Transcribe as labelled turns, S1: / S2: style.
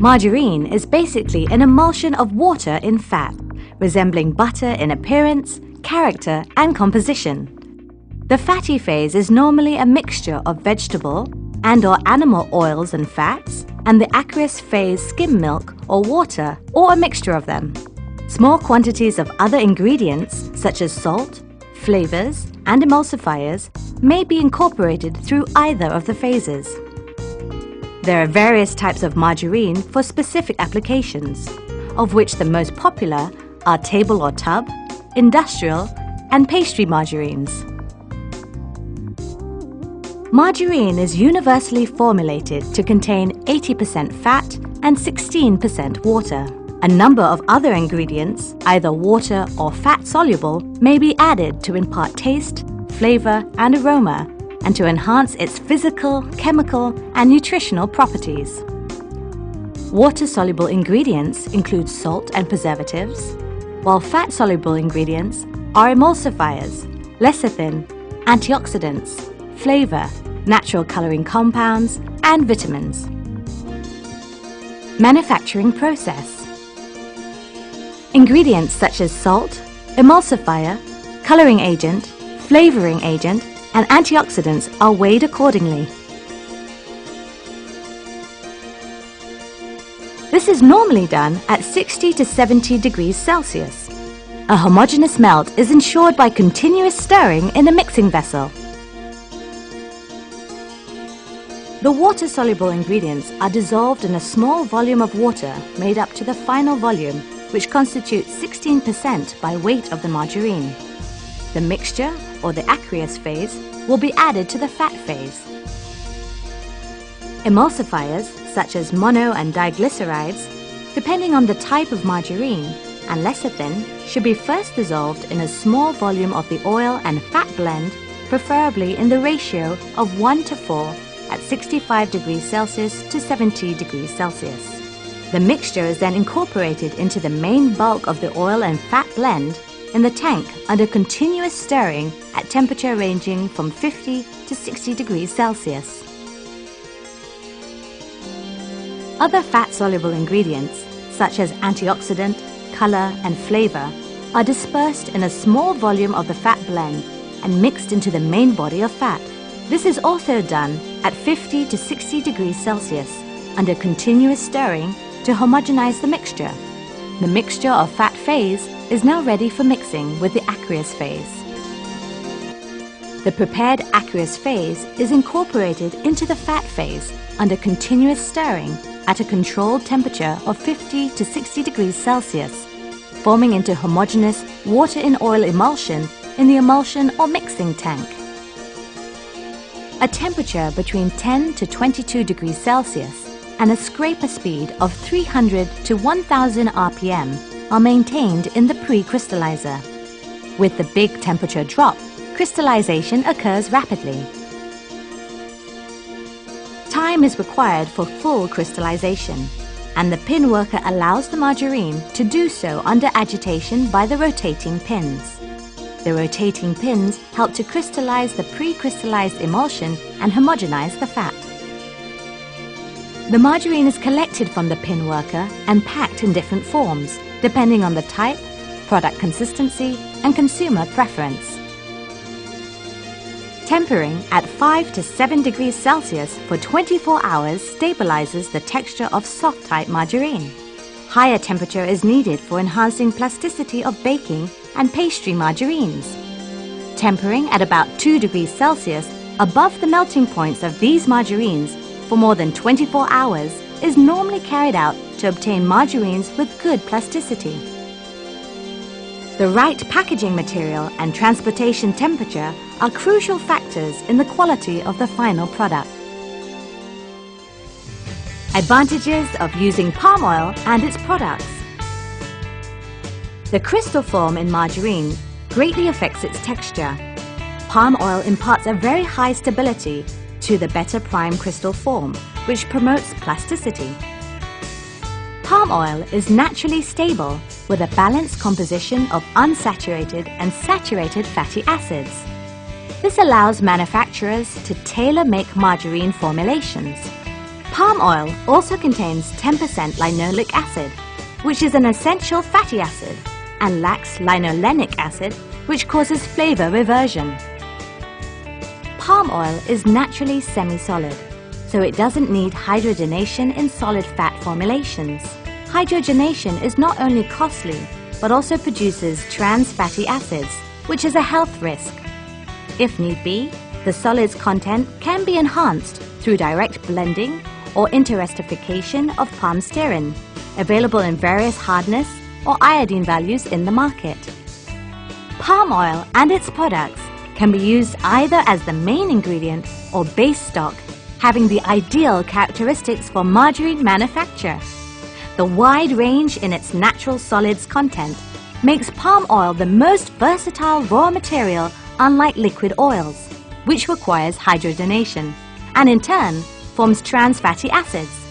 S1: Margarine is basically an emulsion of water in fat, resembling butter in appearance, character, and composition. The fatty phase is normally a mixture of vegetable and/or animal oils and fats, and the aqueous phase skim milk or water, or a mixture of them. Small quantities of other ingredients such as salt, flavors, and emulsifiers may be incorporated through either of the phases. There are various types of margarine for specific applications, of which the most popular are table or tub, industrial, and pastry margarines. Margarine is universally formulated to contain 80% fat and 16% water. A number of other ingredients, either water or fat-soluble, may be added to impart taste, flavor, and aroma, and to enhance its physical, chemical, and nutritional properties. Water-soluble ingredients include salt and preservatives, while fat-soluble ingredients are emulsifiers, lecithin, antioxidants, flavor, natural coloring compounds, and vitamins. Manufacturing process. Ingredients such as salt, emulsifier, coloring agent, flavoring agent, and antioxidants are weighed accordingly. This is normally done at 60 to 70 degrees Celsius. A homogeneous melt is ensured by continuous stirring in a mixing vessel. The water-soluble ingredients are dissolved in a small volume of water made up to the final volume, which constitutes 16% by weight of the margarine. The mixture, or the aqueous phase, will be added to the fat phase. Emulsifiers, such as mono and diglycerides, depending on the type of margarine, and lecithin, should be first dissolved in a small volume of the oil and fat blend, preferably in the ratio of 1 to 4 at 65 degrees Celsius to 70 degrees Celsius. The mixture is then incorporated into the main bulk of the oil and fat blend in the tank under continuous stirring at temperature ranging from 50 to 60 degrees Celsius. Other fat-soluble ingredients, such as antioxidant, color, and flavor, are dispersed in a small volume of the fat blend and mixed into the main body of fat. This is also done at 50 to 60 degrees Celsius under continuous stirring to homogenize the mixture. The mixture of fat phase is now ready for mixing with the aqueous phase. The prepared aqueous phase is incorporated into the fat phase under continuous stirring at a controlled temperature of 50 to 60 degrees Celsius, forming into homogeneous water in oil emulsion in the emulsion or mixing tank. A temperature between 10 to 22 degrees Celsius and a scraper speed of 300 to 1000 RPM are maintained in the pre-crystallizer. With the big temperature drop, crystallization occurs rapidly. Time is required for full crystallization, and the pin worker allows the margarine to do so under agitation by the rotating pins. The rotating pins help to crystallize the pre-crystallized emulsion and homogenize the fat. The margarine is collected from the pin worker and packed in different forms, depending on the type, product consistency, and consumer preference. Tempering at 5 to 7 degrees Celsius for 24 hours stabilizes the texture of soft-type margarine. Higher temperature is needed for enhancing plasticity of baking and pastry margarines. Tempering at about 2 degrees Celsius above the melting points of these margarines for more than 24 hours is normally carried out to obtain margarines with good plasticity. The right packaging material and transportation temperature are crucial factors in the quality of the final product. Advantages of using palm oil and its products. The crystal form in margarine greatly affects its texture. Palm oil imparts a very high stability to the better prime crystal form, which promotes plasticity. Palm oil is naturally stable with a balanced composition of unsaturated and saturated fatty acids. This allows manufacturers to tailor-make margarine formulations. Palm oil also contains 10% linoleic acid, which is an essential fatty acid, and lacks linolenic acid, which causes flavour reversion. Palm oil is naturally semi-solid, so it doesn't need hydrogenation in solid fat formulations. Hydrogenation is not only costly, but also produces trans fatty acids, which is a health risk. If need be, the solid's content can be enhanced through direct blending or interestification of palm stearin, available in various hardness or iodine values in the market. Palm oil and its products can be used either as the main ingredient or base stock, having the ideal characteristics for margarine manufacture. The wide range in its natural solids content makes palm oil the most versatile raw material, unlike liquid oils, which requires hydrogenation, and in turn forms trans fatty acids.